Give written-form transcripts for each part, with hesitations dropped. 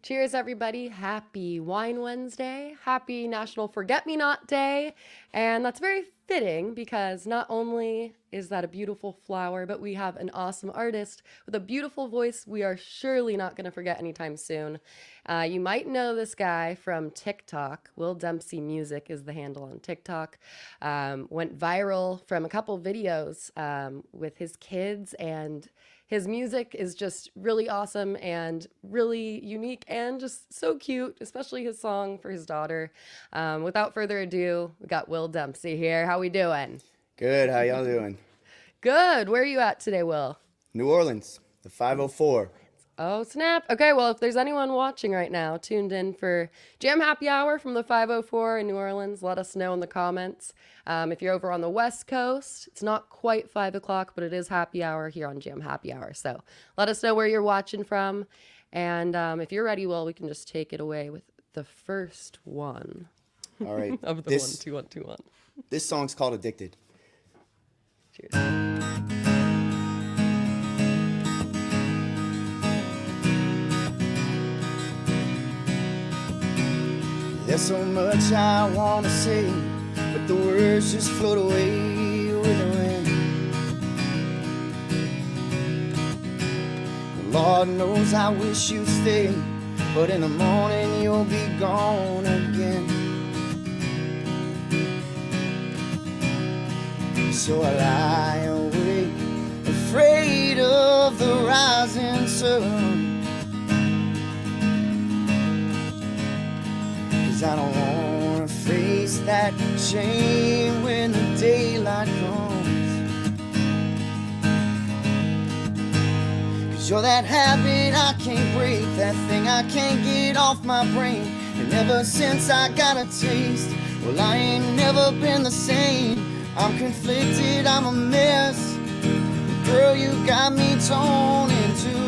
Cheers, everybody. Happy Wine Wednesday. Happy National Forget-Me-Not Day. And that's very fitting because not only is that a beautiful flower, but we have an awesome artist with a beautiful voice we are surely not going to forget anytime soon. You might know this guy from TikTok. Will Dempsey Music is the handle on TikTok. Went viral from a couple videos with his kids, and his music is just really awesome and really unique and just so cute, especially his song for his daughter. Without further ado, we got Will Dempsey here. How we doing? Good. How y'all doing? Good. Where are you at today, Will? New Orleans, the 504. Oh, snap. Okay, well, if there's anyone watching right now tuned in for Jam Happy Hour from the 504 in New Orleans, let us know in the comments. If you're over on the West Coast, it's not quite 5 o'clock, but it is happy hour here on Jam Happy Hour. So let us know where you're watching from. And if you're ready, Will, we can just take it away with the first one. All right. Of the 1-2-1-2-1. This song's called Addicted. Cheers. There's so much I want to say, but the words just float away with the wind. Lord knows I wish you'd stay, but in the morning you'll be gone again. So I lie awake, afraid of the rising sun. I don't wanna face that shame when the daylight comes. 'Cause you're that habit I can't break, that thing I can't get off my brain. And ever since I got a taste, well, I ain't never been the same. I'm conflicted, I'm a mess. Girl, you got me torn in two.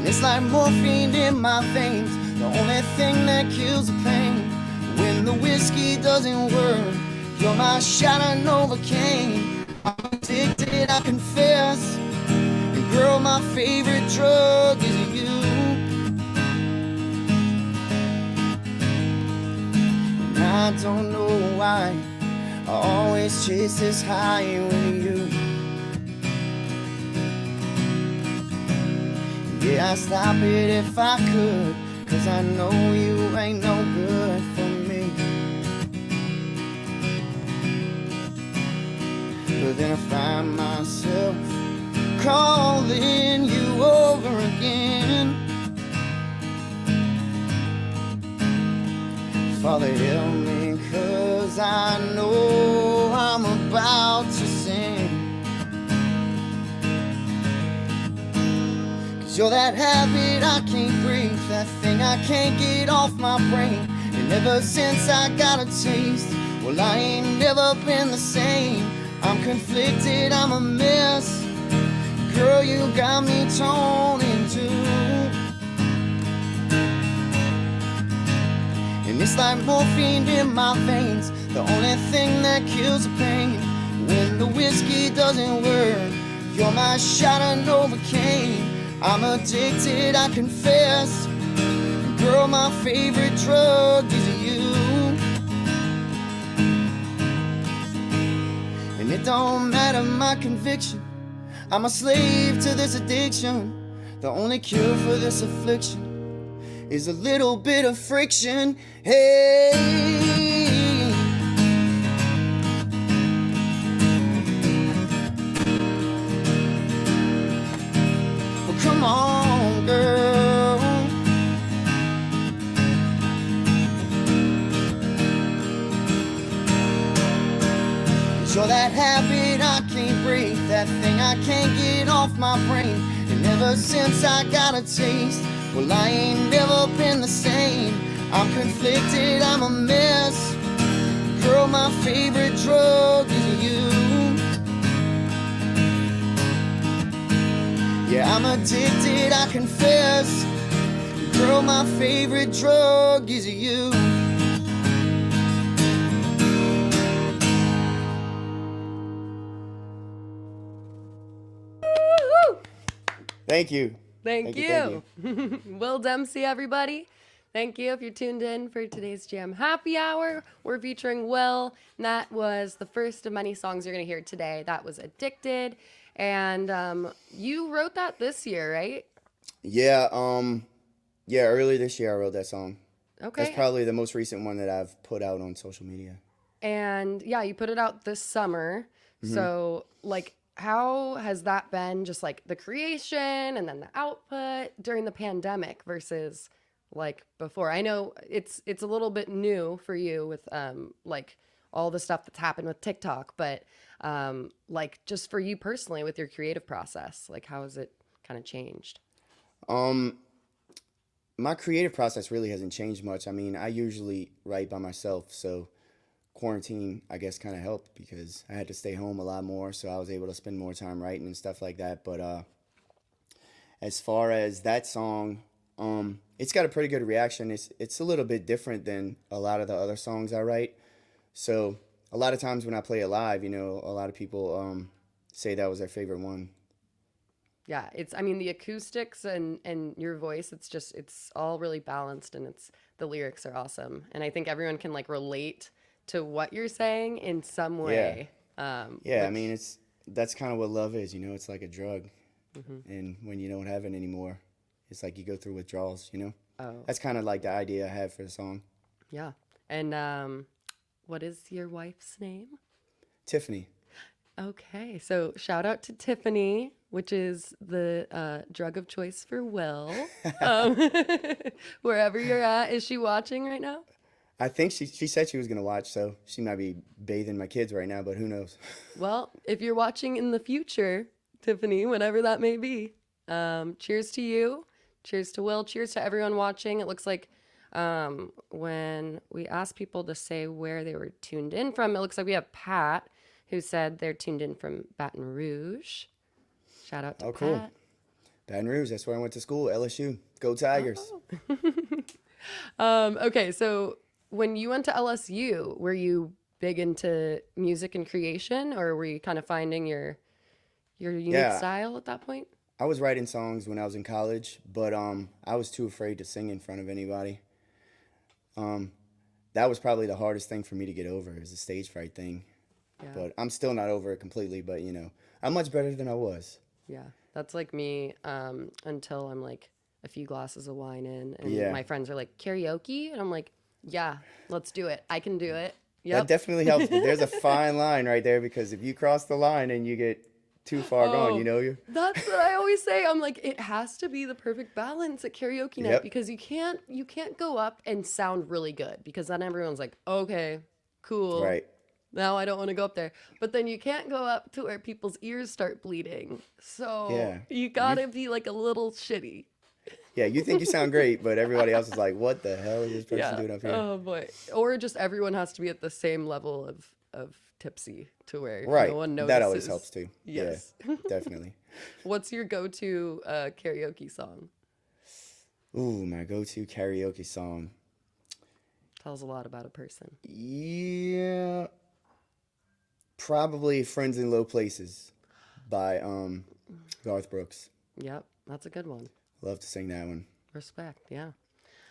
It's like morphine in my veins, the only thing that kills the pain. When the whiskey doesn't work, you're my shot of Novocaine. I'm addicted, I confess, and girl, my favorite drug is you. And I don't know why I always chase this high with you. Yeah, I'd stop it if I could, 'cause I know you ain't no good for me. But then I find myself calling you over again. Father, help me, 'cause I know I'm about to sin. You're that habit I can't break, that thing I can't get off my brain. And ever since I got a taste, well, I ain't never been the same. I'm conflicted, I'm a mess. Girl, you got me torn in two. And it's like morphine in my veins, the only thing that kills the pain. When the whiskey doesn't work, you're my shot of Novocaine. I'm addicted, I confess. Girl, my favorite drug is you. And it don't matter my conviction, I'm a slave to this addiction. The only cure for this affliction is a little bit of friction. Hey, come on, girl. You're that habit I can't break, that thing I can't get off my brain. And ever since I got a taste, well, I ain't never been the same. I'm conflicted, I'm a mess. Girl, my favorite drug is you. Yeah, I'm addicted, I confess. Girl, my favorite drug is you. Thank you. Thank Thank you. you. Will Dempsey, everybody. Thank you if you're tuned in for today's Jam Happy Hour. We're featuring Will, and that was the first of many songs you're going to hear today. That was Addicted. And you wrote that this year, right? Yeah, yeah, earlier this year I wrote that song. That's Okay. probably the most recent one that I've put out on social media. And yeah, you put it out this summer. So, like, how has that been, just like the creation and then the output during the pandemic versus like before? I know it's a little bit new for you with like all the stuff that's happened with TikTok, but like just for you personally with your creative process, like how has it kind of changed? Um, my creative process really hasn't changed much. I mean, I usually write by myself, so quarantine, I guess, kind of helped because I had to stay home a lot more, so I was able to spend more time writing and stuff like that. But as far as that song, it's got a pretty good reaction. It's a little bit different than a lot of the other songs I write. So a lot of times when I play it live, a lot of people say that was their favorite one. Yeah, it's, I mean, the acoustics and your voice, it's all really balanced, and it's, the lyrics are awesome. And I think everyone can like relate to what you're saying in some Yeah, way. yeah. I Which, mean, that's kind of what love is. It's like a drug, and when you don't have it anymore, it's like you go through withdrawals. oh, That's kind of like the idea I had for the song. yeah. And what is your wife's name? Tiffany. Okay, so shout out to Tiffany, which is the drug of choice for Will. Um, wherever you're at, is she watching right now? I think she said she was gonna watch, so she might be bathing my kids right now, but who knows? Well, if you're watching in the future, Tiffany, whenever that may be, cheers to you. Cheers to Will. Cheers to everyone watching. It looks like when we asked people to say where they were tuned in from, it looks like we have Pat who said they're tuned in from Baton Rouge. Shout out to Oh, cool. Pat. Baton Rouge. That's where I went to school. LSU. Go Tigers. Okay, so when you went to LSU, were you big into music and creation, or were you kind of finding your unique Yeah, style at that point? I was writing songs when I was in college, but I was too afraid to sing in front of anybody. Um, that was probably the hardest thing for me to get over is the stage fright thing. Yeah. But I'm still not over it completely. But I'm much better than I was. Yeah, that's like me until I'm like a few glasses of wine in, and Yeah, my friends are like, karaoke? And I'm like, yeah, let's do it. I can do it. that Yep. definitely helps. But there's a fine line right there because if you cross the line and you get too far gone, Oh, you. that's what I always say. I'm like, it has to be the perfect balance at karaoke night, Yep. because you can't go up and sound really good, because then everyone's like, okay, cool. Right. Now I don't want to go up there. But then you can't go up to where people's ears start bleeding. So Yeah. you You. gotta be like a little shitty. Yeah. You think you sound great, but everybody else is like, "What the hell is this person Yeah. doing up here?" Oh boy. Or just everyone has to be at the same level of tipsy to where Right. no one That always notices. helps too. Yes. Yeah. Definitely. What's your go-to karaoke song? Ooh, my go-to karaoke song. Tells a lot about a person. Yeah. Probably "Friends in Low Places" by Garth Brooks. Yep, that's a good one. Love to sing that one. Respect. Yeah.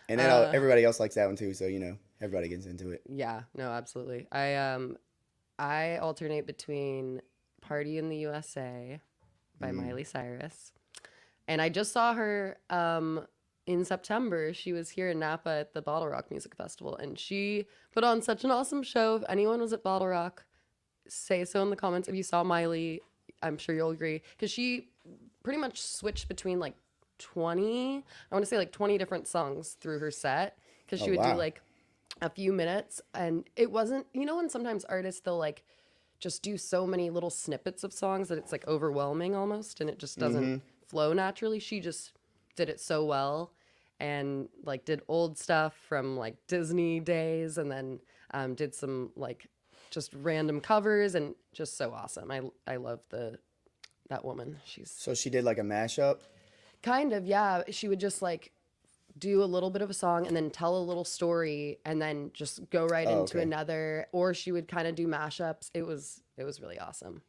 And then everybody else likes that one too, so everybody gets into it. Yeah. No, absolutely. I alternate between "Party in the USA" by Miley Cyrus, and I just saw her in September. She was here in Napa at the Bottle Rock Music Festival, and she put on such an awesome show. If anyone was at Bottle Rock, say so in the comments. If you saw Miley, I'm sure you'll agree, because she pretty much switched between like 20, I want to say like 20 different songs through her set, because Oh she would do wow. like a few minutes, and it wasn't, when sometimes artists, they'll like just do so many little snippets of songs that it's like overwhelming almost, and it just doesn't flow naturally. She just did it so well, and like did old stuff from like Disney days, and then did some like just random covers, and just so awesome. I love that woman. She's So she did like a mashup. kind of, yeah. She would just like do a little bit of a song and then tell a little story and then just go right Oh, into okay. another, or she would kind of do mashups. It was really awesome.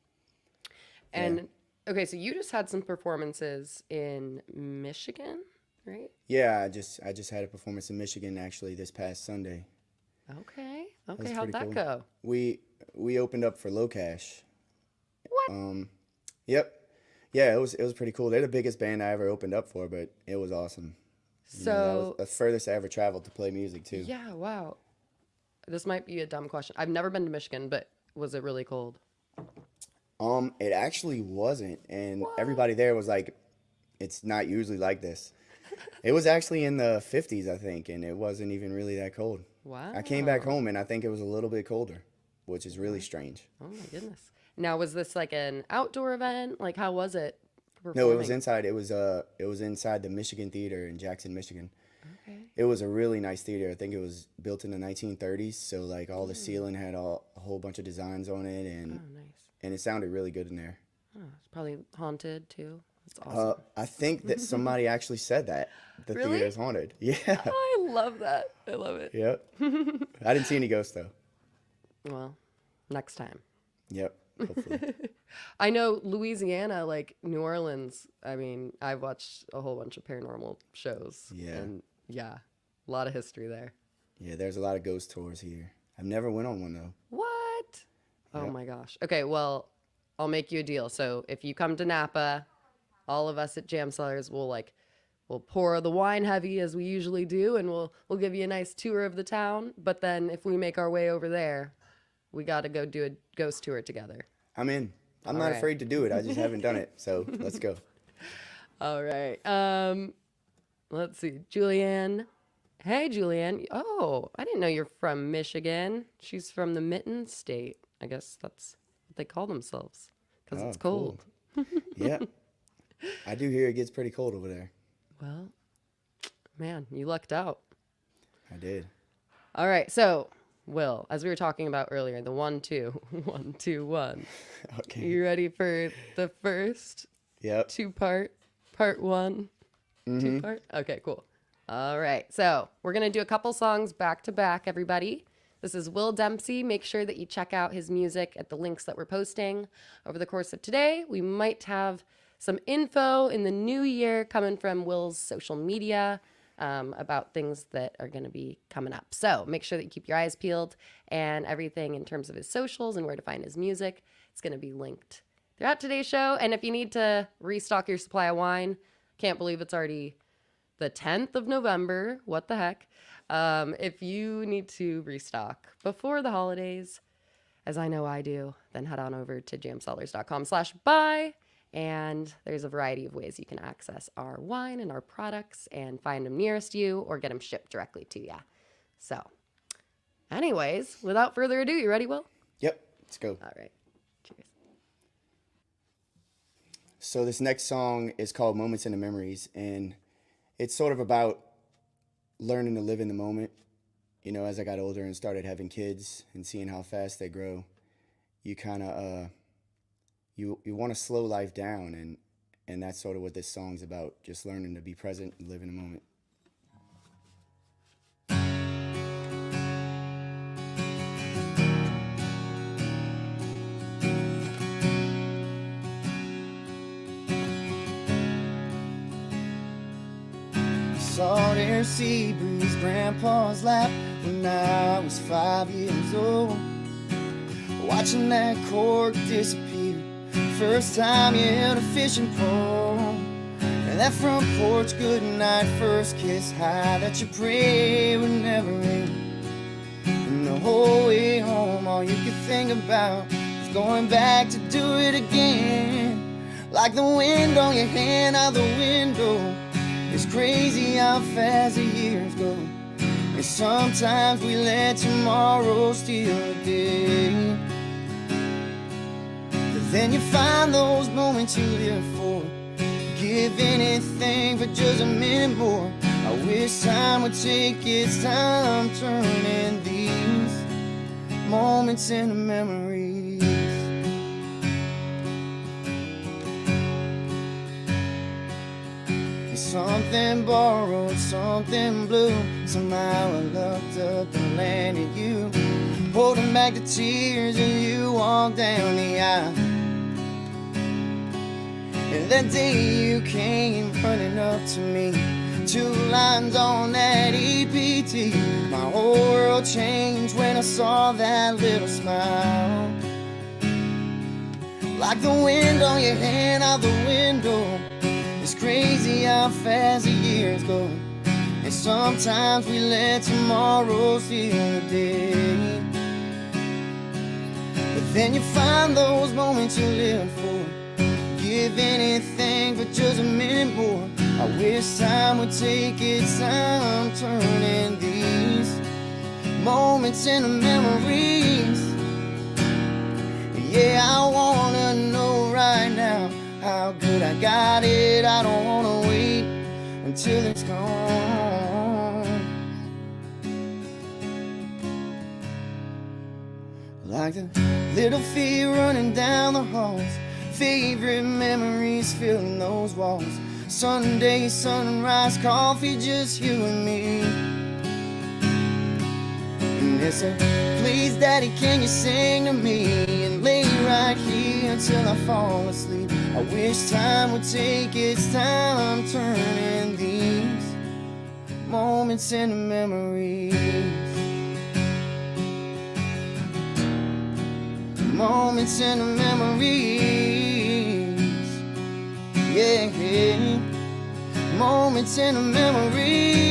Yeah. And Okay, so you just had some performances in Michigan, right? Yeah, I just had a performance in Michigan actually this past Sunday. Okay. That Okay, was how'd pretty that cool. go? We we opened up for Low Cash. What? Um, yep. Yeah, it was pretty cool. They're the biggest band I ever opened up for, but it was awesome. That was So, the furthest I ever traveled to play music too. yeah, wow. This might be a dumb question. I've never been to Michigan, but was it really cold? It actually wasn't, and What? everybody there was like, "It's not usually like this." It was actually in the 50s, I think, and it wasn't even really that cold. I came back Wow. home and I think it was a little bit colder, which is really strange. Oh my goodness. Now, was this like an outdoor event? Like, how was it No, it was performing? inside. It was inside the Michigan Theater in Jackson, Michigan. Okay. It was a really nice theater. I think it was built in the 1930s, so like all the Mm. ceiling had a whole bunch of designs on it, Oh, and nice. and it sounded really good in there. Oh, it's probably haunted too. That's awesome. I think that somebody actually said that the Really? theater is haunted. Yeah. I love that. I love it. Yep. I didn't see any ghosts though. Well, next time. Yep. Hopefully. I know Louisiana, like New Orleans. I mean, I've watched a whole bunch of paranormal shows, Yeah. and yeah, a lot of history there. Yeah. There's a lot of ghost tours here. I've never went on one though. What? Oh Yep. my gosh. Okay, well, I'll make you a deal. So if you come to Napa, all of us at Jam Cellars will we'll pour the wine heavy as we usually do, and we'll give you a nice tour of the town. But then if we make our way over there, we got to go do a ghost tour together. I'm in. I'm All not right. afraid to do it. I just haven't done it. So let's go. All right. Let's see. Julianne. Hey, Julianne. Oh, I didn't know you're from Michigan. She's from the Mitten State. I guess that's what they call themselves because Oh, it's cool. cold. Yep. I do hear it gets pretty cold over there. Well, man, you lucked out. I did. All right. So, Will, as we were talking about earlier, the 1-2, 1-2-1. Okay. You ready for the first Yep. part one, Mm-hmm. two-part? Okay, cool. All right. So, we're going to do a couple songs back to back, everybody. This is Will Dempsey. Make sure that you check out his music at the links that we're posting over the course of today. We might have some info in the new year coming from Will's social media about things that are going to be coming up. So make sure that you keep your eyes peeled, and everything in terms of his socials and where to find his music, it's going to be linked throughout today's show. And if you need to restock your supply of wine, can't believe it's already the 10th of November. What the heck? If you need to restock before the holidays, as I know I do, then head on over to jamcellars.com/buy. And there's a variety of ways you can access our wine and our products and find them nearest you or get them shipped directly to you. So, anyways, without further ado, you ready, Will? Yep. Let's go. All right. Cheers. So this next song is called Moments in the Memories, and it's sort of about learning to live in the moment. You know, as I got older and started having kids and seeing how fast they grow, you kind of you want to slow life down, and that's sort of what this song's about, just learning to be present and live in the moment. Salt air sea breeze, grandpa's lap when I was 5 years old, watching that cork disappear. First time you held a fishing pole, and that front porch goodnight, first kiss high that you pray would never end. And the whole way home, all you could think about was going back to do it again. Like the wind on your hand out the window, it's crazy how fast the years go. And sometimes we let tomorrow steal a day. But then you find those moments you live for, give anything for just a minute more. I wish time would take its time turning these moments into memories. Something borrowed, something blue. Somehow I looked up and landed you, holding back the tears as you walked down the aisle. that day you came running up to me, 2 lines on that EPT. My whole world changed when I saw that little smile. Like the wind on your hand out the window. It's crazy how fast the years go. And sometimes we let tomorrow steal the day. But then you find those moments you live for. Give anything for just a minute more. I wish time would take its time, turning these moments into memories. Yeah, I wanna know right now how good I got it. I don't wanna wait until it's gone. Like the little feet running down the halls, favorite memories filling those walls. Sunday sunrise, coffee, just you and me. And it's a please daddy, can you sing to me, and lay right here until I fall asleep. I wish time would take its time, turning these moments into memories. Moments into memories. Yeah, yeah. Moments into memories.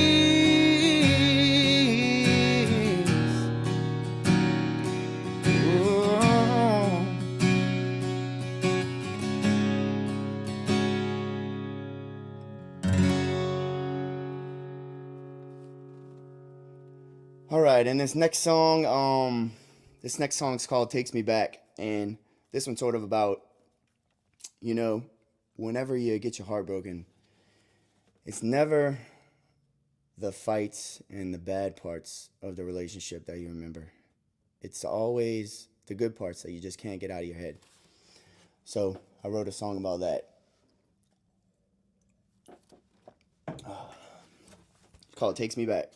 All right, and this next song is called Takes Me Back, and this one's sort of about, you know, whenever you get your heart broken, it's never the fights and the bad parts of the relationship that you remember. It's always the good parts that you just can't get out of your head. So I wrote a song about that. It's called Takes Me Back.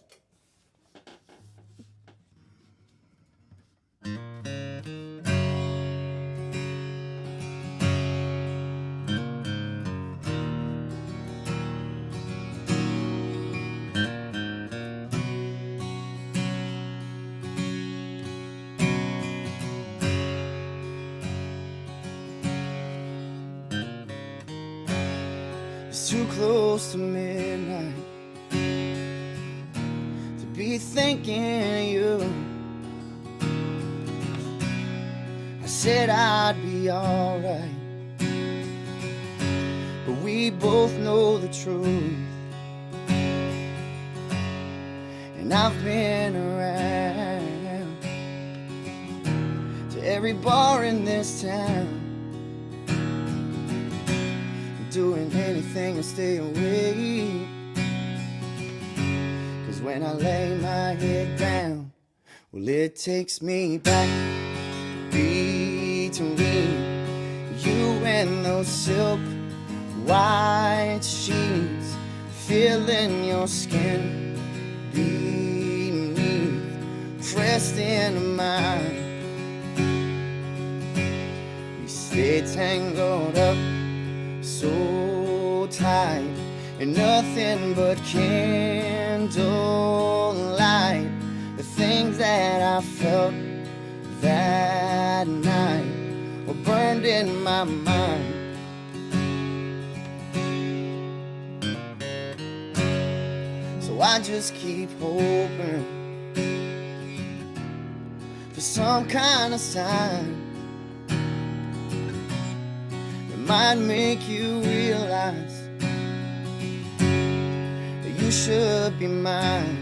It's too close to midnight to be thinking of you. I said I'd be alright, but we both know the truth. And I've been around to every bar in this town, doing anything to stay away. Cause when I lay my head down, well, it takes me back between you and those silk white sheets, feeling your skin beneath, pressed into mine. We stay tangled up so tight, and nothing but candlelight. The things that I felt that night were burned in my mind. So I just keep hoping for some kind of sign that might make you realize that you should be mine.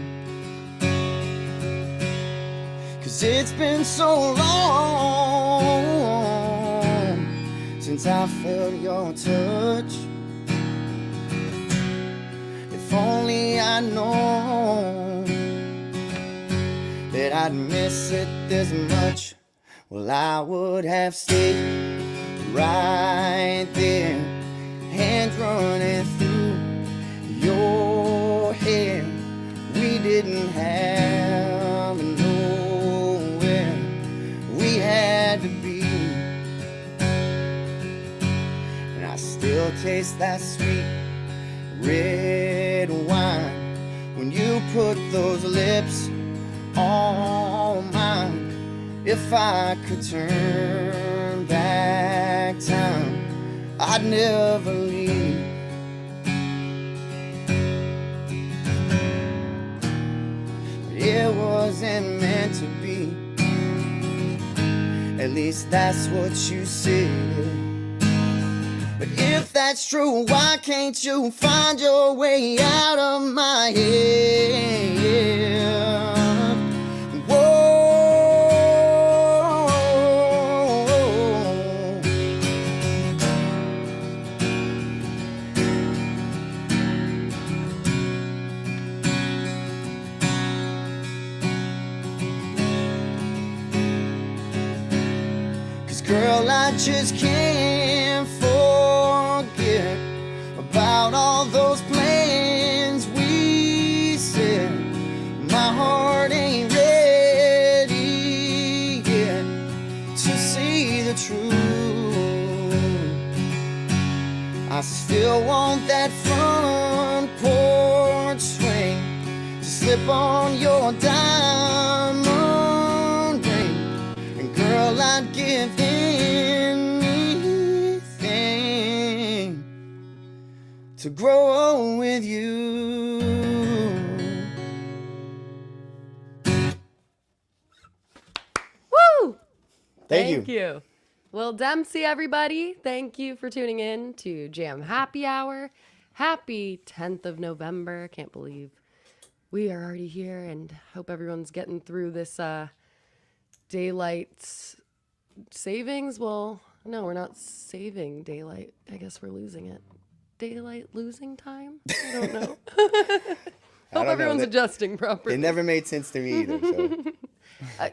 Cause it's been so long since I felt your touch. If only I'd known that I'd miss it this much, well, I would have stayed right there, hands running through your hair. We didn't have nowhere we had to be, and I still taste that sweet red wine when you put those lips on mine. If I could turn back time, I'd never leave. It wasn't meant to be. At least that's what you said. But if that's true, why can't you find your way out of my head? Whoa. 'Cause girl, I just can't forget about all those plans we said. My heart ain't ready yet to see the truth. I still want that front porch swing to slip on your diamond ring. And girl, I'd give anything to grow old with you. Woo! Thank you. Will Dempsey, everybody. Thank you for tuning in to Jam Happy Hour. Happy 10th of November. Can't believe we are already here, and hope everyone's getting through this daylight savings. Well, no, we're not saving daylight. I guess we're losing it. Daylight losing time? I don't know. Hope everyone's adjusting properly. It never made sense to me either. So.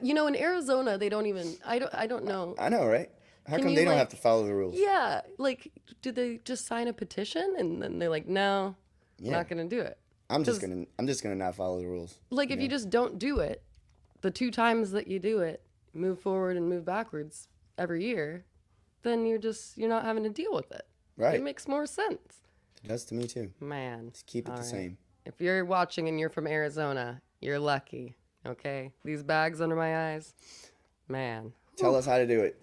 You know, in Arizona, they don't even. I don't know. I know, right? How Can come you, they don't like- have to follow the rules? Yeah, like, do they just sign a petition and then they're like, no, Yeah. not gonna do it? I'm just gonna not follow the rules. Like, if you just don't do it, the 2 times that you do it, move forward and move backwards every year, then you're not having to deal with it. Right. It makes more sense. It does to me too. Man. Just keep it All the right. same. If you're watching and you're from Arizona, you're lucky. Okay? These bags under my eyes, man. Tell us how to do it.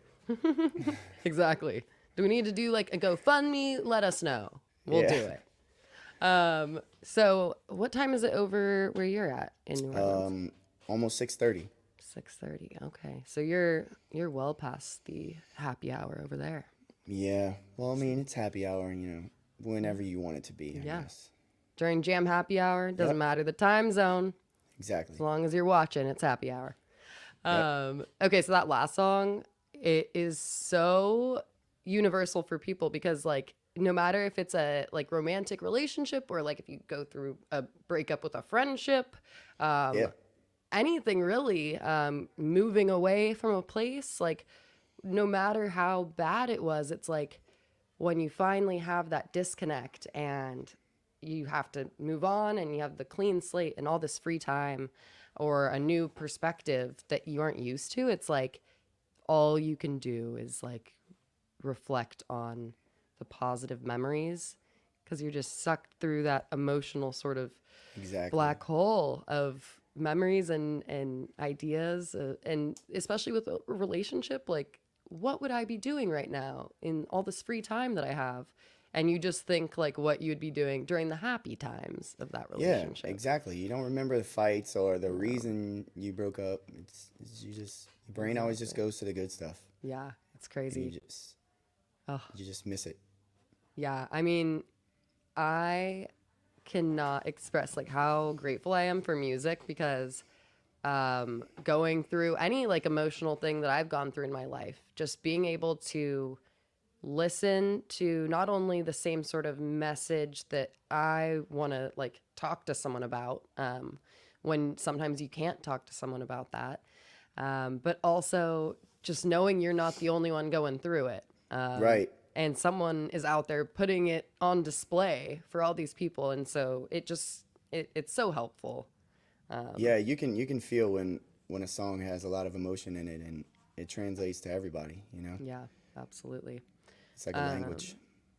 Exactly. Do we need to do like a GoFundMe? Let us know. We'll Yeah. do it. So what time is it over where you're at in New Orleans? Almost 6:30. 6:30. Okay. So you're well past the happy hour over there. Yeah. Well, I mean, it's happy hour, and whenever you want it to be. I Yeah. guess. During Jam Happy Hour, doesn't Yep. matter the time zone. Exactly. As long as you're watching, it's happy hour. Okay, so that last song, it is so universal for people because, like, no matter if it's a like romantic relationship or like if you go through a breakup with a friendship, Yeah. anything really, moving away from a place, like, no matter how bad it was, it's like when you finally have that disconnect and you have to move on and you have the clean slate and all this free time or a new perspective that you aren't used to, it's like all you can do is like reflect on the positive memories because you're just sucked through that emotional sort of Exactly. black hole of memories and ideas, and especially with a relationship, like, what would I be doing right now in all this free time that I have? And you just think like what you'd be doing during the happy times of that Yeah, relationship. exactly. You don't remember the fights or the reason you broke up. It's your brain always just goes to the good stuff. Yeah, it's And crazy. you just miss it. Yeah, I mean, I cannot express like how grateful I am for music because going through any like emotional thing that I've gone through in my life, just being able to listen to not only the same sort of message that I want to like talk to someone about, when sometimes you can't talk to someone about that, but also just knowing you're not the only one going through it. Right. And someone is out there putting it on display for all these people. And so it's so helpful. Yeah, you can feel when a song has a lot of emotion in it and it translates to everybody, Yeah, absolutely. It's like a language.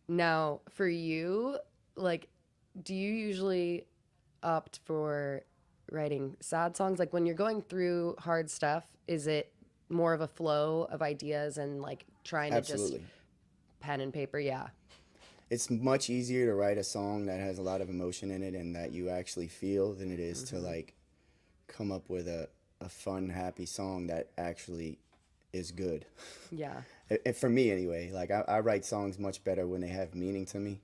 Now, for you, like, do you usually opt for writing sad songs? Like, when you're going through hard stuff, is it more of a flow of ideas and like trying to just Absolutely. pen and paper? Yeah. It's much easier to write a song that has a lot of emotion in it and that you actually feel than it is to like come up with a fun, happy song that actually is good. Yeah. And for me anyway, like I write songs much better when they have meaning to me.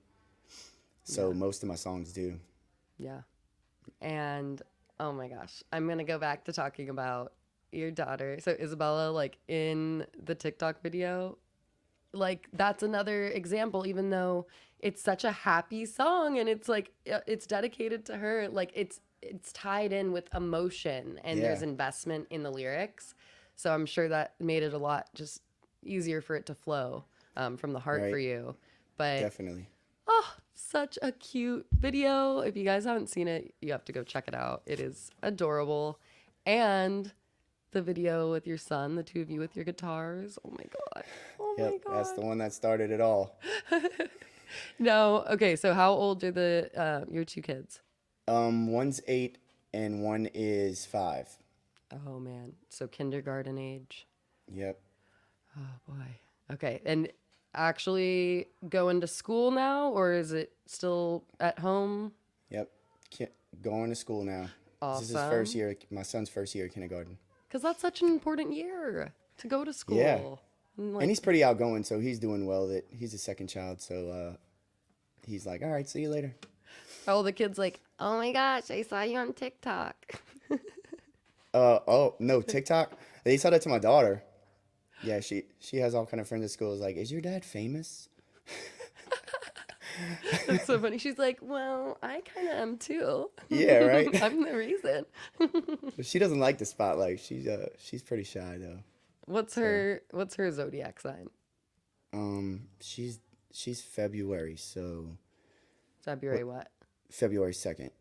So most of my songs do. Yeah. And oh my gosh, I'm going to go back to talking about your daughter. So Isabella, like in the TikTok video, like that's another example, even though it's such a happy song and it's like it's dedicated to her, like it's tied in with emotion and Yeah. there's investment in the lyrics. So I'm sure that made it a lot just easier for it to flow from the heart for Right. you. But Definitely. oh, such a cute video. If you guys haven't seen it, you have to go check it out. It is adorable. And the video with your son, the two of you with your guitars. Oh my God. Oh my Yep, God. that's the one that started it all. No. Okay. So how old are the your two kids? One's 8 and one is 5. Oh man. So kindergarten age. Yep. Oh boy. Okay. And actually going to school now, or is it still at home? Yep. Going to school now. This is his Awesome. first year, my son's first year of kindergarten. Because that's such an important year to go to school. Yeah. And, And like, he's pretty outgoing, so he's doing well. That he's a second child, so he's like, all right, see you later. all the kids like, oh my gosh, I saw you on TikTok. Oh no, TikTok. They saw that to my daughter. Yeah, she has all kind of friends at school. Is like, is your dad famous? That's so funny. She's like, well, I kind of am too. Yeah, right. I'm the reason. But she doesn't like the spotlight. She's pretty shy though. What's her zodiac sign? She's February, so February what? February 2nd.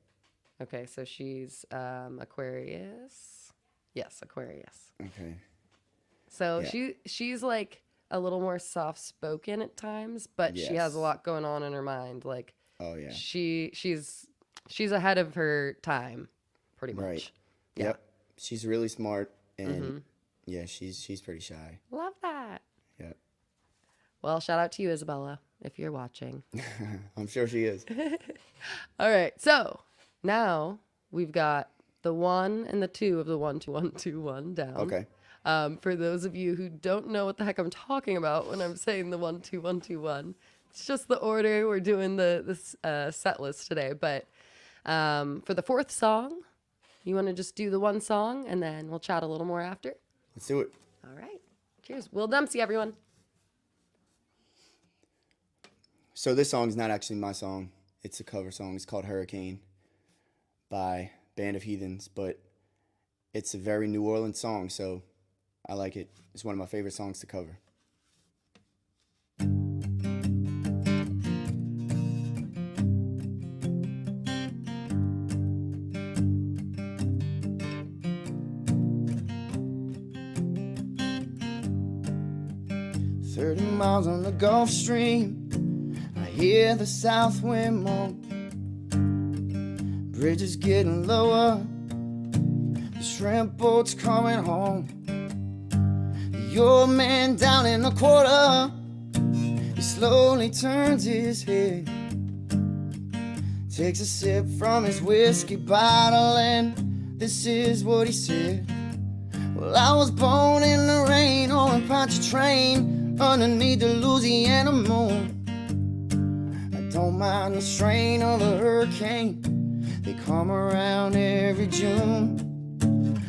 Okay, so she's Aquarius. Yes, Aquarius. Okay. So Yeah. she's like a little more soft spoken at times, but she has a Yes. lot going on in her mind. Like Oh yeah. she's ahead of her time, pretty much. Right. Yeah. Yep. She's really smart and yeah, she's pretty shy. Love that. Yep. Well, shout out to you, Isabella, if you're watching. I'm sure she is. All right, so now we've got the 1 and the 2 of the 1 2 1 2 1 down. Okay. For those of you who don't know what the heck I'm talking about when I'm saying the 1 2 1 2 1, it's just the order we're doing this set list today. But for the 4th song, you want to just do the one song and then we'll chat a little more after. Let's do it. All right. Cheers. Will Dempsey, everyone. So this song's not actually my song. It's a cover song. It's called Hurricane by Band of Heathens, but it's a very New Orleans song, so I like it. It's one of my favorite songs to cover. Miles on the Gulf Stream, I hear the south wind moan. Bridges getting lower, the shrimp boat's coming home. The old man down in the quarter, he slowly turns his head, takes a sip from his whiskey bottle, and this is what he said. Well, I was born in the rain on a Pontchartrain underneath the Louisiana moon. I don't mind the strain of a hurricane, they come around every June.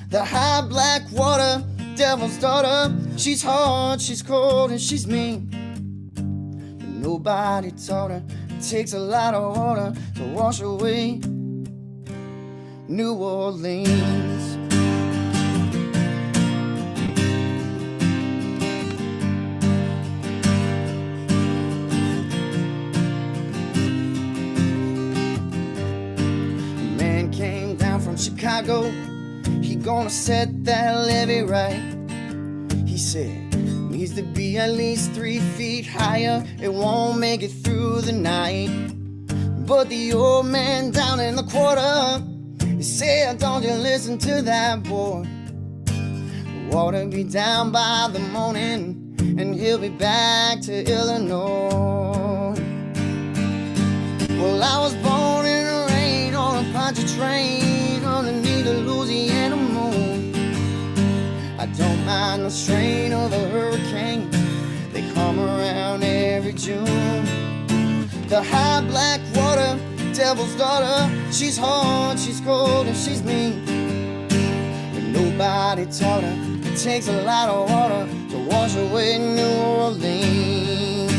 The high black water, devil's daughter, she's hard, she's cold, and she's mean. But nobody taught her it takes a lot of water to wash away New Orleans. Chicago, he gonna set that levee right. He said, me's to be at least 3 feet higher. It won't make it through the night. But the old man down in the quarter, he said, don't you listen to that boy. The water be down by the morning, and he'll be back to Illinois. Well, I was born in the rain on a Poncha train underneath the Louisiana moon. I don't mind the strain of a hurricane, they come around every June. The high black water, devil's daughter, she's hard, she's cold, and she's mean. But nobody taught her it takes a lot of water to wash away New Orleans.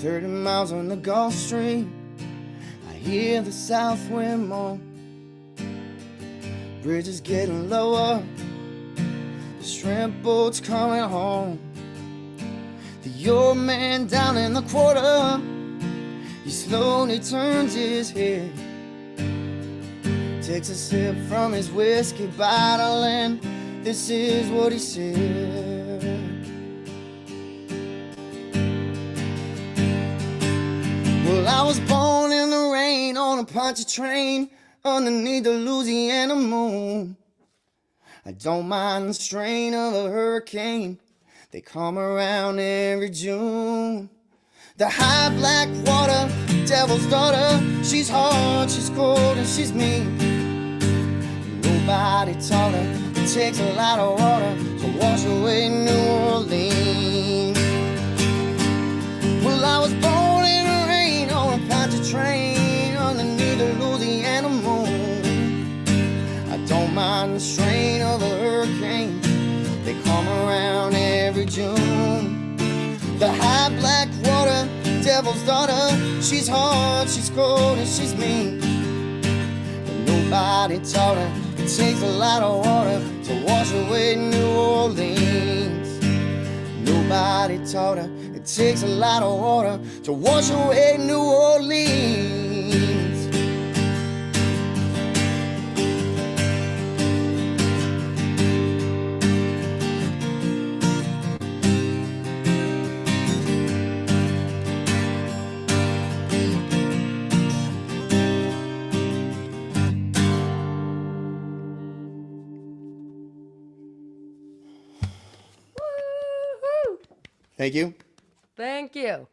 30 miles on the Gulf Stream, I hear the south wind moan. Bridge is getting lower, the shrimp boat's coming home. The old man down in the quarter, he slowly turns his head, takes a sip from his whiskey bottle, and this is what he said. Well, I was born in the rain on a Poncha train underneath the Louisiana moon. I don't mind the strain of a hurricane, they come around every June. The high black water, devil's daughter, she's hard, she's cold, and she's mean. Nobody taught her it takes a lot of water to wash away New Orleans. Well, I was born in the rain on a Poncha train underneath the Louisiana moon. I don't mind the strain of a hurricane, they come around every June. The high black water, devil's daughter, she's hard, she's cold, and she's mean. But nobody taught her it takes a lot of water to wash away New Orleans. Nobody taught her it takes a lot of water to wash away New Orleans. Woo-hoo! Thank you. Thank you.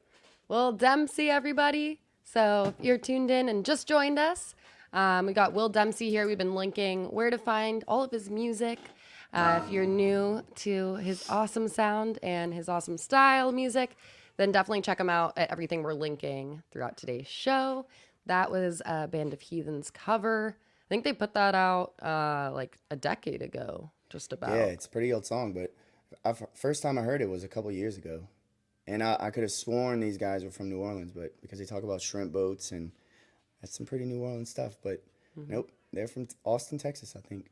Will Dempsey, everybody. So if you're tuned in and just joined us, we got Will Dempsey here. We've been linking where to find all of his music. If you're new to his awesome sound and his awesome style of music, then definitely check him out at everything we're linking throughout today's show. That was a Band of Heathens cover. I think they put that out like a decade ago, just about. Yeah, it's a pretty old song, but first time I heard it was a couple years ago. And I could have sworn these guys were from New Orleans, but because they talk about shrimp boats and that's some pretty New Orleans stuff. But nope, they're from Austin, Texas, I think.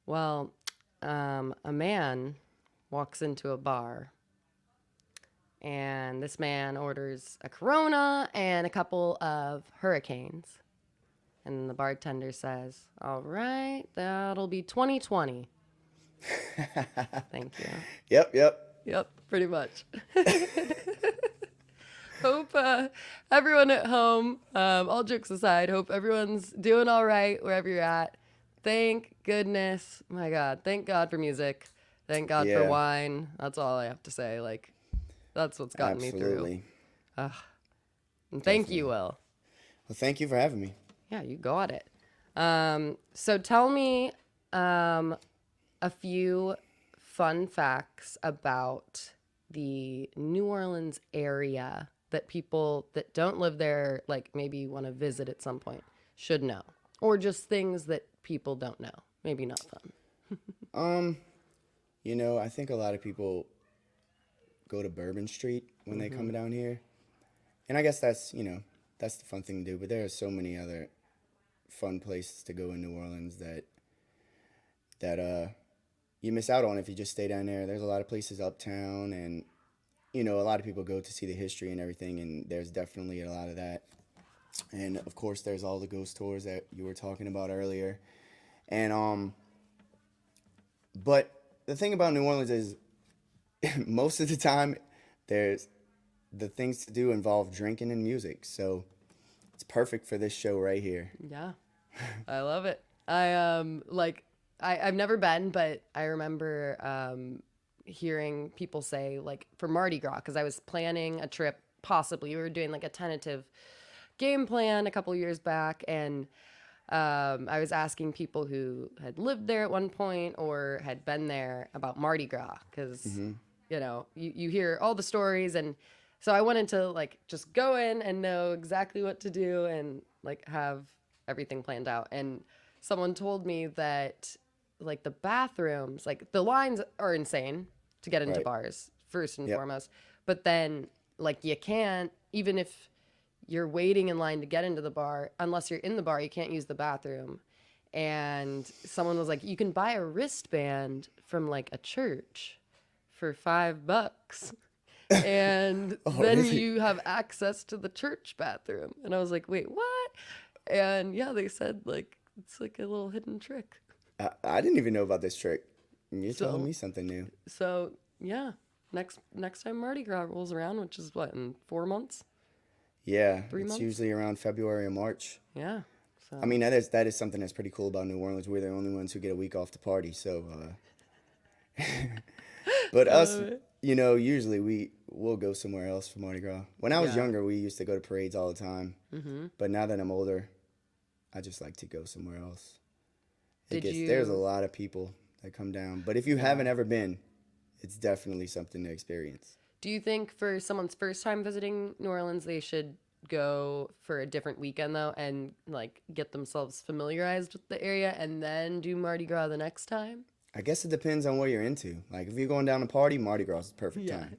Well, a man walks into a bar, and this man orders a Corona and a couple of Hurricanes. And the bartender says, "All right, that'll be 2020. Thank you. Yep. Yep, pretty much. Hope everyone at home, all jokes aside, hope everyone's doing all right wherever you're at. Thank goodness. My God. Thank God for music. Thank God for Yeah. wine. That's all I have to say. Like, that's what's gotten me through. And thank you, Will. Well, thank you for having me. Yeah, you got it. So tell me a few fun facts about the New Orleans area that people that don't live there, like maybe want to visit at some point, should know, or just things that people don't know. Maybe not fun. I think a lot of people go to Bourbon Street when they come down here. And I guess that's the fun thing to do, but there are so many other fun places to go in New Orleans that that you miss out on if you just stay down there. There's a lot of places uptown, and a lot of people go to see the history and everything, and there's definitely a lot of that. And of course, there's all the ghost tours that you were talking about earlier. And but the thing about New Orleans is most of the time there's the things to do involve drinking and music. So it's perfect for this show right here. Yeah. I love it. I've never been, but I remember hearing people say, like, for Mardi Gras, because I was planning a trip, possibly. We were doing like a tentative game plan a couple years back, and I was asking people who had lived there at one point or had been there about Mardi Gras, because you hear all the stories, and so I wanted to like just go in and know exactly what to do and like have everything planned out. And someone told me that like the bathrooms, like the lines are insane to get into Right. bars first and Yep. foremost, but then like you can't, even if you're waiting in line to get into the bar, unless you're in the bar, you can't use the bathroom. And someone was like, you can buy a wristband from like a church for $5. And Oh, then really? you have access to the church bathroom. And I was like, wait, what? And yeah, they said like, it's like a little hidden trick. I didn't even know about this trick. You're So- telling me something new. So yeah, next time Mardi Gras rolls around, which is what, in 4 months? Yeah, 3 it's months? usually around February or March. Yeah. So I mean, that is something that's pretty cool about New Orleans. We're the only ones who get a week off to party. So, but us, usually we'll go somewhere else for Mardi Gras. When I was Yeah. younger, we used to go to parades all the time. But now that I'm older, I just like to go somewhere else. There's a lot of people that come down. But if you haven't ever been, it's definitely something to experience. do you think for someone's first time visiting New Orleans, they should go for a different weekend though and like get themselves familiarized with the area and then do Mardi Gras the next time? I guess it depends on what you're into. Like, if you're going down to party, Mardi Gras is the perfect Yeah. time.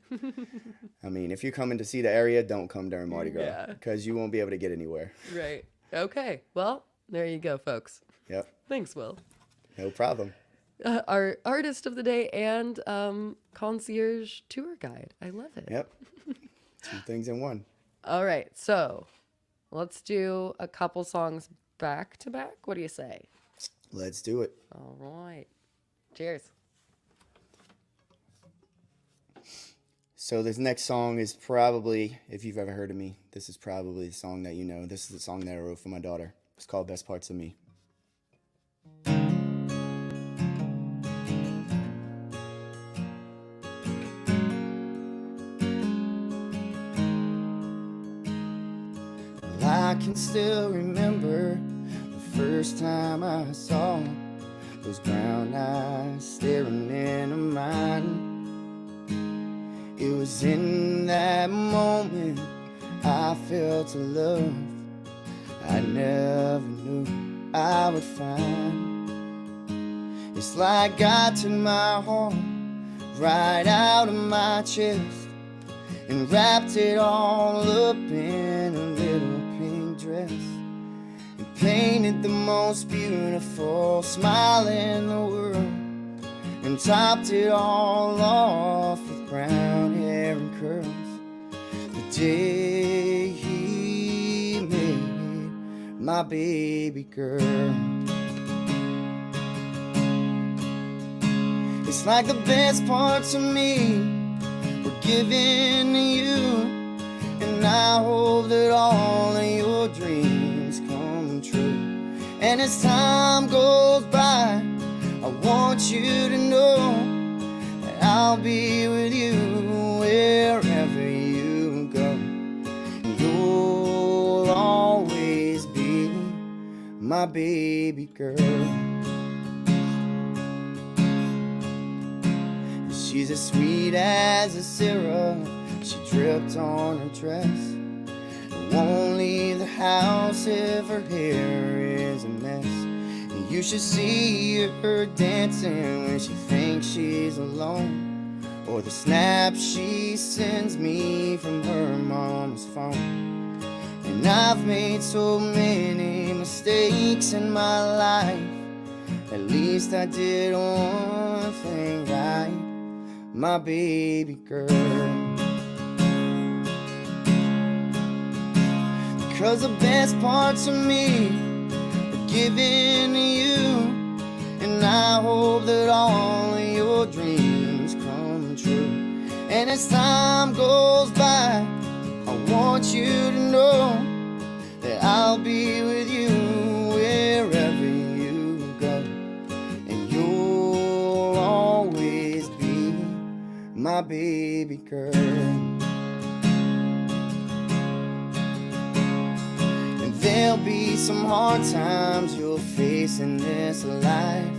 I mean, if you're coming to see the area, don't come during Mardi Gras Yeah. because you won't be able to get anywhere. Right. Okay. Well, there you go, folks. Yep, Thanks, Will. no problem. Our artist of the day and concierge tour guide. I love it. Yep, 2 things in one. All right. So let's do a couple songs back to back. What do you say? Let's do it. All right. Cheers. So this next song is probably, if you've ever heard of me, this is probably the song that you know. This is the song that I wrote for my daughter. It's called Best Parts of Me. Well, I can still remember the first time I saw those brown eyes staring into mine. It was in that moment I felt a love I never knew I would find. It's like God took my heart right out of my chest and wrapped it all up in a little pink dress and painted the most beautiful smile in the world and topped it all off with brown hair and curls. The day he made my baby girl. It's like the best parts of me were given to you, and I hope that all of your dreams come true. And as time goes by, I want you to know that I'll be with you wherever you go. And you'll always be my baby girl. She's as sweet as a syrup, she dripped on her dress. It won't leave the house if her hair is a mess. And you should see her dancing when she thinks she's alone, or the snaps she sends me from her mom's phone. And I've made so many mistakes in my life At least I did one thing right, my baby girl. Because the best parts of me are given to you, and I hope that all of your dreams come true. And as time goes by, I want you to know that I'll be with you wherever you go, and you'll always be my baby girl. And there'll be some hard times you'll face in this life,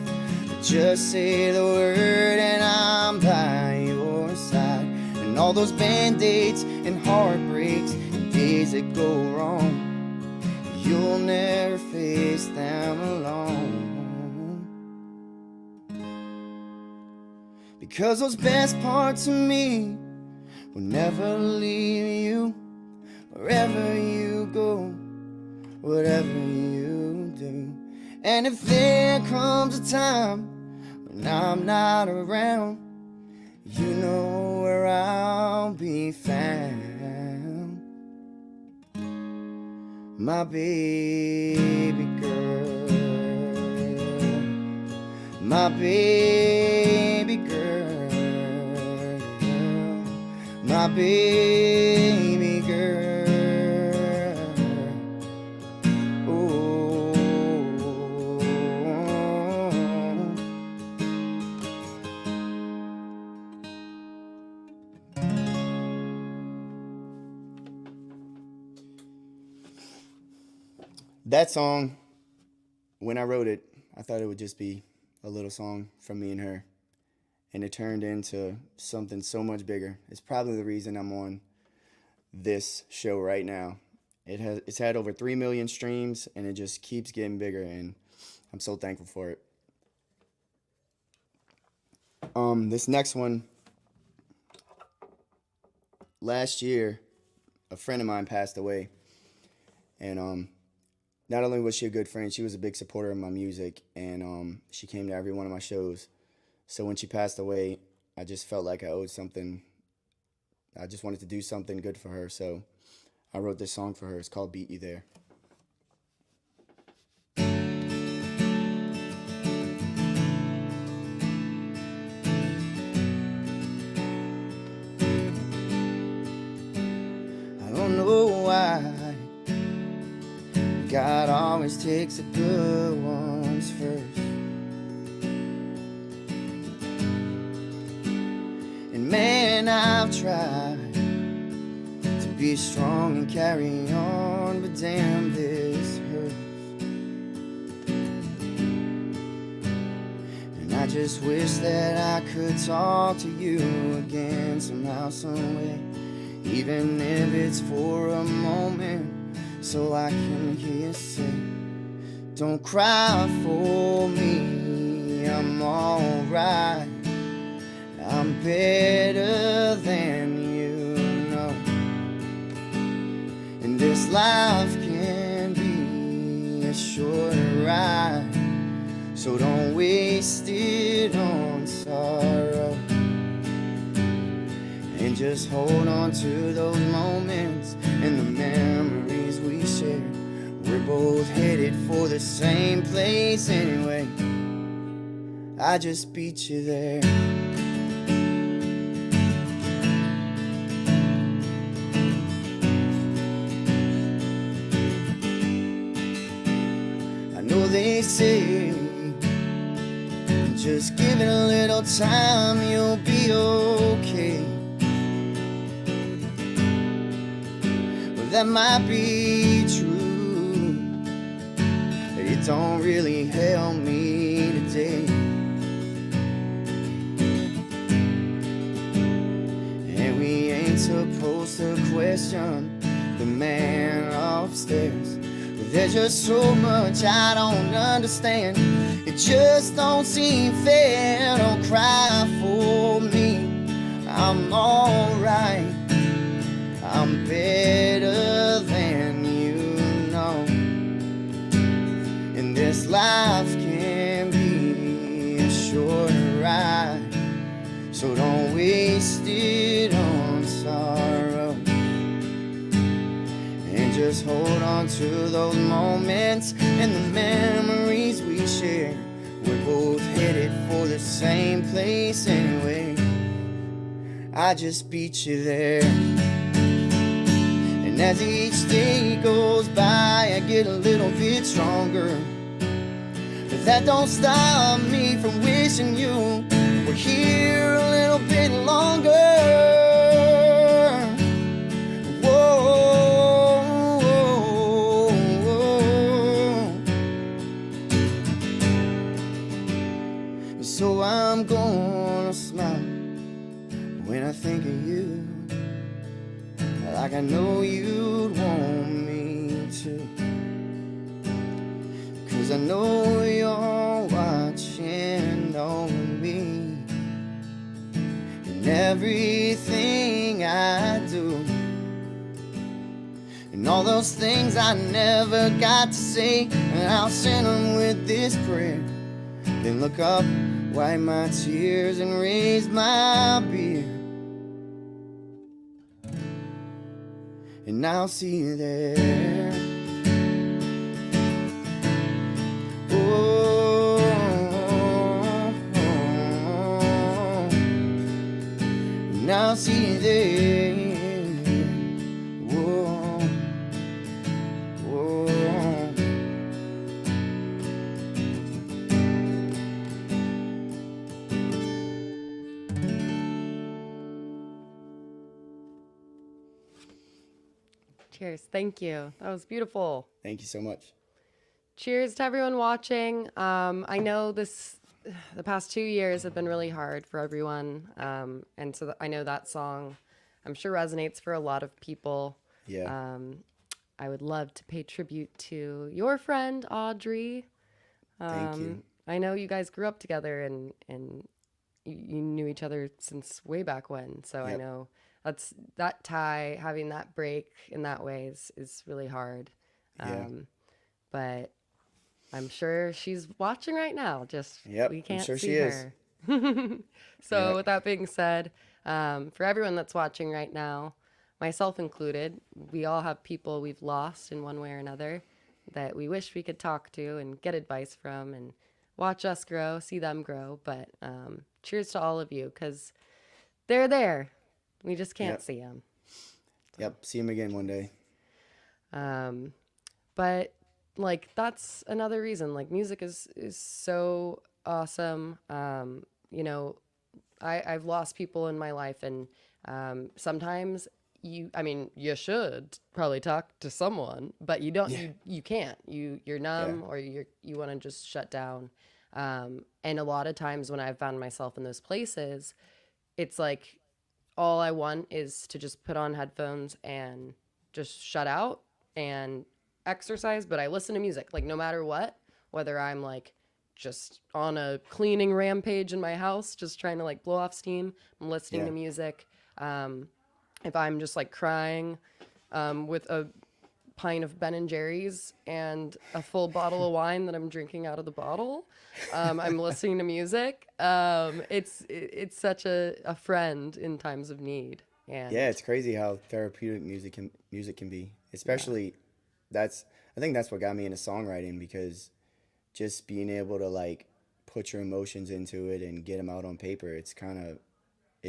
but just say the word and I'm by your side. And all those band-aids and heartbreaks and days that go wrong, you'll never face them alone. Because those best parts of me will never leave you, wherever you go, whatever you do. And if there comes a time when I'm not around, you know where I'll be found, my baby girl, my baby girl, my baby girl. Oh, That song, when I wrote it, I thought it would just be a little song from me and her. And it turned into something so much bigger. It's probably the reason I'm on this show right now. It's had over 3 million streams, and it just keeps getting bigger, and I'm so thankful for it. This next one, last year, a friend of mine passed away, and not only was she a good friend, she was a big supporter of my music, and she came to every one of my shows. So when she passed away, I just felt like I owed something. I just wanted to do something good for her, so I wrote this song for her. It's called Beat You There. I don't know why God always takes the good ones first. And man, I've tried to be strong and carry on, but damn, this hurts. And I just wish that I could talk to you again somehow, some way, even if it's for a moment, so I can hear you say, don't cry for me, I'm alright, I'm better than you know. And this life can be a shorter ride, so don't waste it on sorrow. And just hold on to those moments and the memories we shared. We're both headed for the same place anyway. I just beat you there. I know they say just give it a little time, you'll be okay. Well, that might be true, but it don't really help me today. And we ain't supposed to question the man upstairs, but there's just so much I don't understand. It just don't seem fair. Don't cry for me, I'm alright, I'm better than you know. And this life can be So don't waste it on sorrow, and just hold on to those moments and the memories we share. We're both headed for the same place anyway. I just beat you there. And as each day goes by, I get a little bit stronger. But that don't stop me from wishing you were here a little bit longer. Whoa, whoa, whoa. So I'm gonna smile when I think of you, like I know you'd want me to. 'Cause I know you're watching over me and everything I do, and all those things I never got to say, and I'll send them with this prayer. Then look up, wipe my tears, and raise my beer, and I'll see you there. Oh, and I'll see you there. Whoa, whoa. Cheers. Thank you. That was beautiful. Thank you so much. Cheers to everyone watching. I know the past 2 years have been really hard for everyone. And so I know that song, I'm sure, resonates for a lot of people. Yeah. I would love to pay tribute to your friend, Audrey. Thank you. I know you guys grew up together and you knew each other since way back when. So I Yep. know that tie, having that break in that way is really hard. Yeah. But I'm sure she's watching right now. Just Yep, we I'm can't sure see she is. her. So Yep. with that being said, for everyone that's watching right now, myself included, we all have people we've lost in one way or another that we wish we could talk to and get advice from and watch us grow, see them grow. But cheers to all of you, because they're there. We just can't Yep. see them. Yep. See him again one day. But like that's another reason, like music is so awesome. You know, I've lost people in my life, and sometimes you should probably talk to someone, but you don't. You can't. You're numb, or you want to just shut down. And a lot of times when I've found myself in those places, it's like all I want is to just put on headphones and just shut out and exercise. But I listen to music, like no matter what, whether I'm like just on a cleaning rampage in my house, just trying to like blow off steam, I'm listening to music. If I'm just like crying with a pint of Ben and Jerry's and a full bottle of wine that I'm drinking out of the bottle, I'm listening to music. It's such a friend in times of need. And Yeah, it's crazy how therapeutic music can be. Especially I think that's what got me into songwriting, because just being able to like put your emotions into it and get them out on paper, it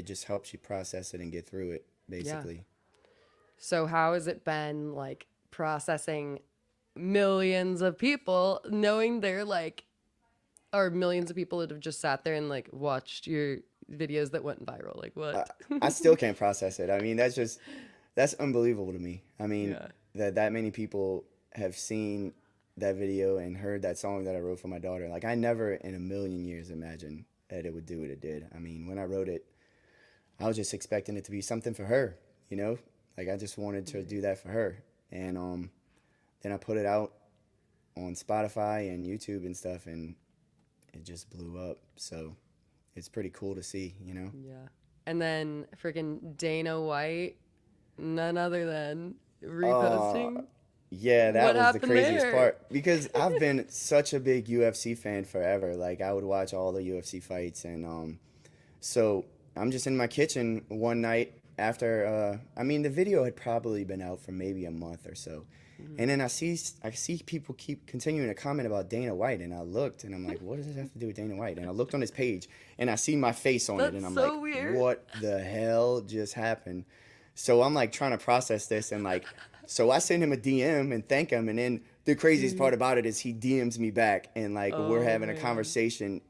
just helps you process it and get through it, basically. So how has it been like processing millions of people, knowing they're like, or millions of people that have just sat there and like watched your videos that went viral? Like what? I still can't process it. I mean, that's unbelievable to me. I mean, that many people have seen that video and heard that song that I wrote for my daughter. Like I never in a million years imagined that it would do what it did. I mean, when I wrote it, I was just expecting it to be something for her, you know? Like I just wanted to do that for her. And then I put it out on Spotify and YouTube and stuff, and it just blew up. So it's pretty cool to see, you know? Yeah. And then freaking Dana White, none other than reposting. Yeah, that What was the happened craziest there? part, because I've been such a big UFC fan forever. Like I would watch all the UFC fights, and so I'm just in my kitchen one night after, I mean, the video had probably been out for maybe a month or so. And then I see people keep continuing to comment about Dana White, and I looked, and I'm like, what does this have to do with Dana White? And I looked on his page, and I see my face on it, and That's I'm so like, weird. what the hell just happened? So I'm like trying to process this, and like, so I send him a DM and thank him, and then the craziest part about it is he DMs me back, and like we're Oh, having a man. conversation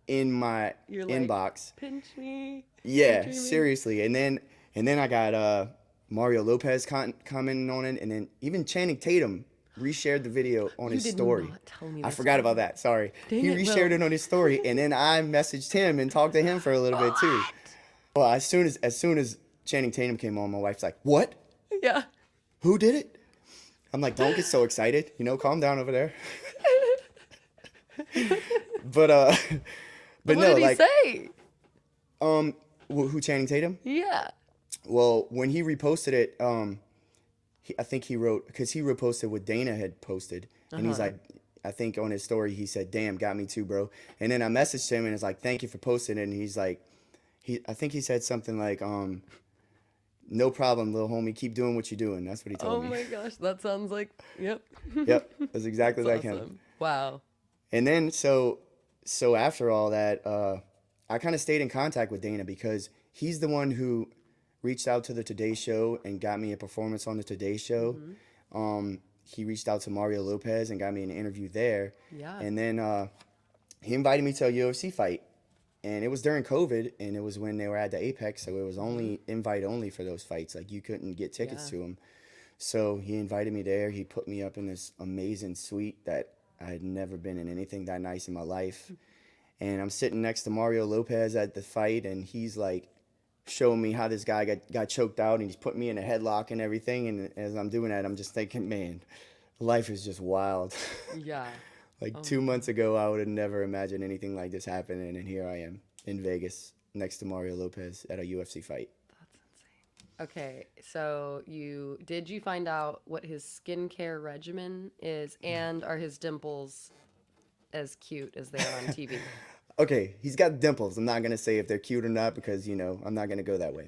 in my You're like, inbox. pinch me. Yeah, dreaming. seriously. And then I got Mario Lopez commenting on it, and then even Channing Tatum reshared the video on You his did story. not tell me I this forgot one. about that. Sorry. Dang He it, reshared Will. it on his story, and then I messaged him and talked to him for a little bit too. Well, as soon as Channing Tatum came on, my wife's like, "What? Yeah. Who did it?" I'm like, "Don't get so excited. Calm down over there." But but What no, did he like say? who Channing Tatum? Yeah. Well, when he reposted it, I think he wrote, because he reposted what Dana had posted, and he's like, I think on his story he said, "Damn, got me too, bro." And then I messaged him and it's like, "Thank you for posting it." And he's like, I think he said something like, "No problem, little homie, keep doing what you're doing." That's what he Oh told me. my gosh, that sounds like, yep. Yep, that's exactly That's like him. awesome. Wow. And then so after all that, I kind of stayed in contact with Dana because he's the one who reached out to the Today Show and got me a performance on the Today Show. He reached out to Mario Lopez and got me an interview there. Yeah. And then he invited me to a UFC fight. And it was during COVID, and it was when they were at the Apex, so it was only invite only for those fights. Like, you couldn't get tickets to them. So he invited me there. He put me up in this amazing suite that I had never been in anything that nice in my life. And I'm sitting next to Mario Lopez at the fight, and he's like showing me how this guy got choked out, and he's put me in a headlock and everything. And as I'm doing that, I'm just thinking, man, life is just wild. Yeah. Like 2 months ago, I would have never imagined anything like this happening, and here I am in Vegas next to Mario Lopez at a UFC fight. Okay, so did you find out what his skincare regimen is, and are his dimples as cute as they are on TV? Okay, he's got dimples. I'm not gonna say if they're cute or not because I'm not gonna go that way.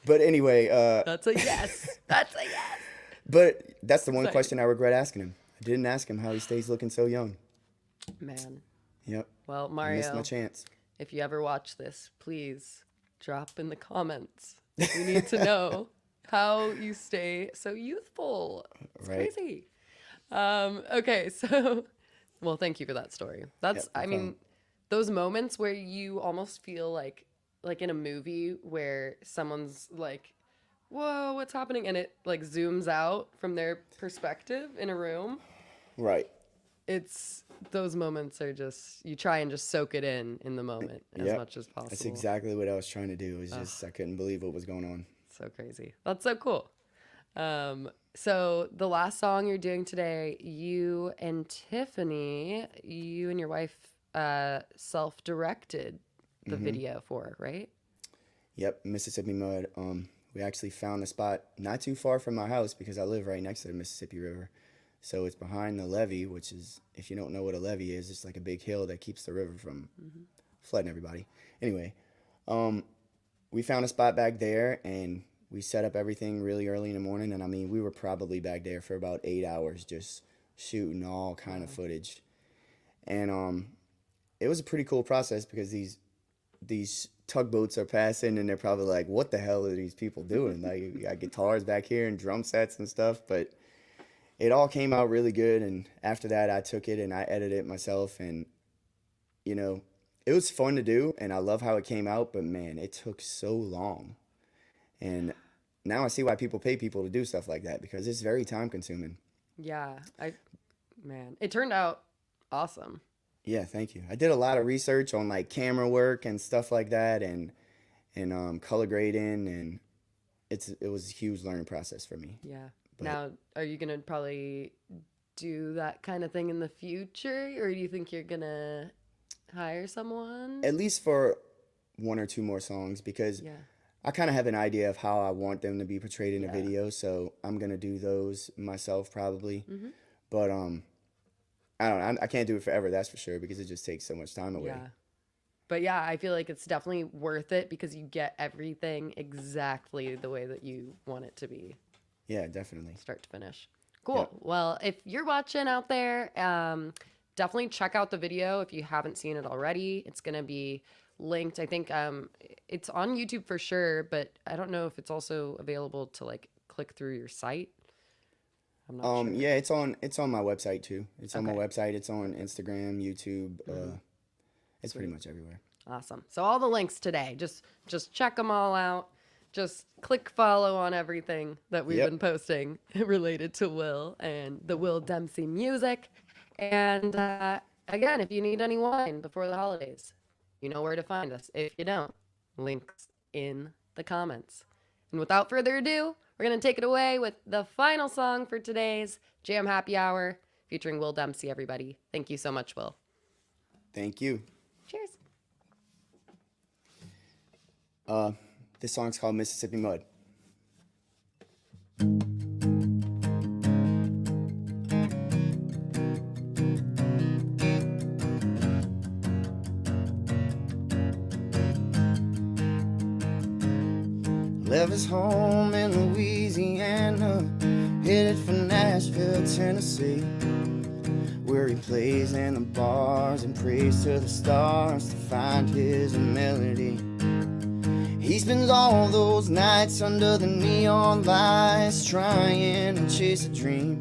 But anyway, That's a yes. That's a yes. but that's the one Sorry. question I regret asking him. I didn't ask him how he stays looking so young. Man. Yep, Well, I missed Mario, my chance. if you ever watch this, please drop in the comments. We need to know how you stay so youthful. It's Right. crazy. Okay, so, well, thank you for that story. That's, Yeah, no I mean, problem. those moments where you almost feel like in a movie where someone's like, whoa, what's happening? And it like zooms out from their perspective in a room. Right. It's those moments are just, you try and just soak it in the moment as Yep. much as possible. That's exactly what I was trying to do. It was just I couldn't believe what was going on. So crazy. That's so cool. So the last song you're doing today, you and Tiffany, you and your wife self-directed the video for, right? Yep, Mississippi Mud. We actually found a spot not too far from my house because I live right next to the Mississippi River. So it's behind the levee, which is, if you don't know what a levee is, it's like a big hill that keeps the river from flooding everybody. Anyway, we found a spot back there, and we set up everything really early in the morning. And I mean, we were probably back there for about 8 hours just shooting all kind of footage. And it was a pretty cool process because these tugboats are passing, and they're probably like, what the hell are these people doing? Like, you got guitars back here and drum sets and stuff, but it all came out really good. And after that, I took it and I edited it myself, and it was fun to do, and I love how it came out, but man, it took so long. And now I see why people pay people to do stuff like that, because it's very time consuming. Yeah. Man, it turned out awesome. Yeah, thank you. I did a lot of research on like camera work and stuff like that, and color grading, and it was a huge learning process for me. Yeah. Now, are you gonna probably do that kind of thing in the future, or do you think you're gonna hire someone? At least for one or two more songs, because Yeah. I kind of have an idea of how I want them to be portrayed in the Yeah. video, so I'm gonna do those myself probably. Mm-hmm. But I don't know. I can't do it forever, that's for sure, because it just takes so much time away. Yeah. But yeah, I feel like it's definitely worth it because you get everything exactly the way that you want it to be, Yeah, definitely. start to finish. Cool. Yep. Well, if you're watching out there, definitely check out the video if you haven't seen it already. It's going to be linked. I think it's on YouTube for sure, but I don't know if it's also available to like click through your site. I'm not sure. Yeah, it's on my website too. It's on my Okay. website. It's on Instagram, YouTube. It's pretty much everywhere. Awesome. So all the links today, just check them all out. Just click follow on everything that we've Yep. been posting related to Will and the Will Dempsey music. And again, if you need any wine before the holidays, you know where to find us. If you don't, links in the comments. And without further ado, we're going to take it away with the final song for today's Jam Happy Hour featuring Will Dempsey, everybody. Thank you so much, Will. Thank you. Cheers. This song's called Mississippi Mud. Left his home in Louisiana, headed for Nashville, Tennessee, where he plays in the bars and prays to the stars to find his melody. He spends all those nights under the neon lights trying to chase a dream,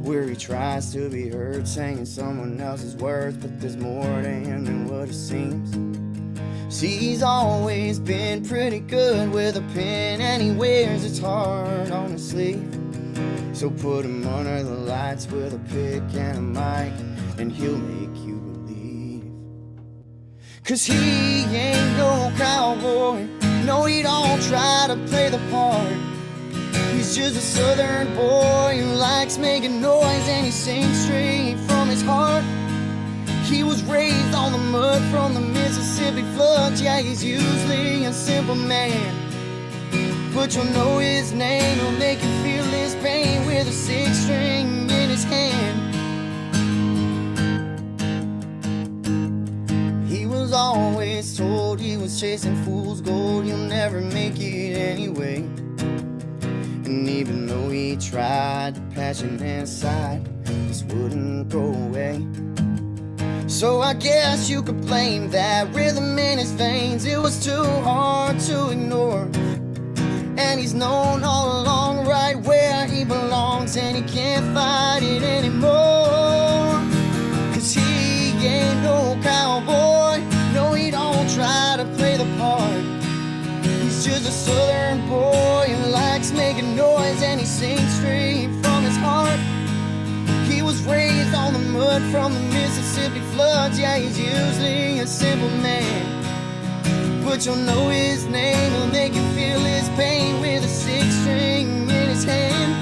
where he tries to be heard singing someone else's words, but there's more to him than what it seems. See, he's always been pretty good with a pen, and he wears his heart on his sleeve. So put him under the lights with a pick and a mic, and he'll make you believe. 'Cause he ain't no cowboy, no, he don't try to play the part. He's just a southern boy who likes making noise, and he sings straight from his heart. He was raised on the mud from the Mississippi floods. Yeah, he's usually a simple man, but you'll know his name. He'll make you feel his pain with a six string in his hand. He was always told he was chasing fool's gold. You'll never make it anyway. And even though he tried, the passion inside just wouldn't go away. So I guess you could blame that rhythm in his veins. It was too hard to ignore. And he's known all along right where he belongs, and he can't fight it anymore. 'Cause he ain't no cowboy, no, he don't try to play the part. He's just a southern boy who likes making noise, and he sings straight from his heart. He was raised on the mud from the Mississippi floods. Yeah, he's usually a simple man, but you'll know his name. He'll make you feel his pain with a six string in his hand.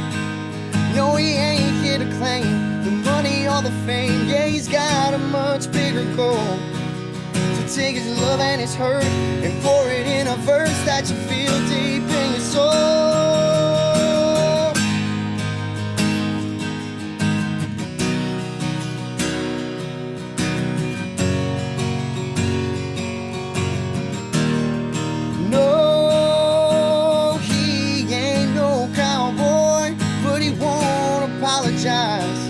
No, he ain't here to claim the money or the fame. Yeah, he's got a much bigger goal, to take his love and his hurt and pour it in a verse that you feel deep in your soul. No, he ain't no cowboy, but he won't apologize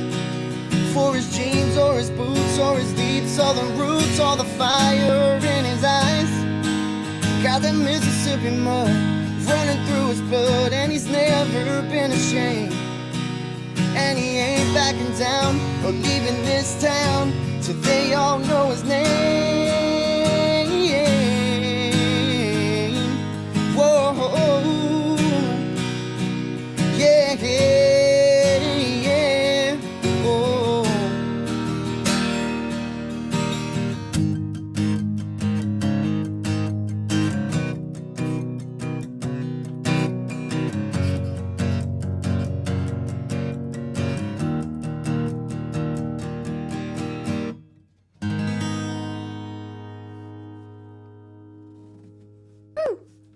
for his jeans or his boots or his deep southern roots or the fire in his eyes. Got that Mississippi mud running through his blood, and he's never been ashamed. And he ain't backing down or leaving this town till they all know his name. Whoa, yeah, yeah, yeah, oh.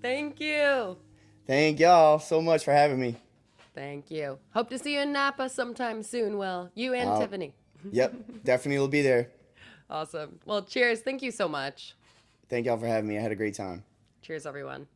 Thank you. Thank y'all so much for having me. Thank you. Hope to see you in Napa sometime soon, Will. You and Uh, Tiffany. Yep, definitely will be there. Awesome. Well, cheers. Thank you so much. Thank y'all for having me. I had a great time. Cheers, everyone.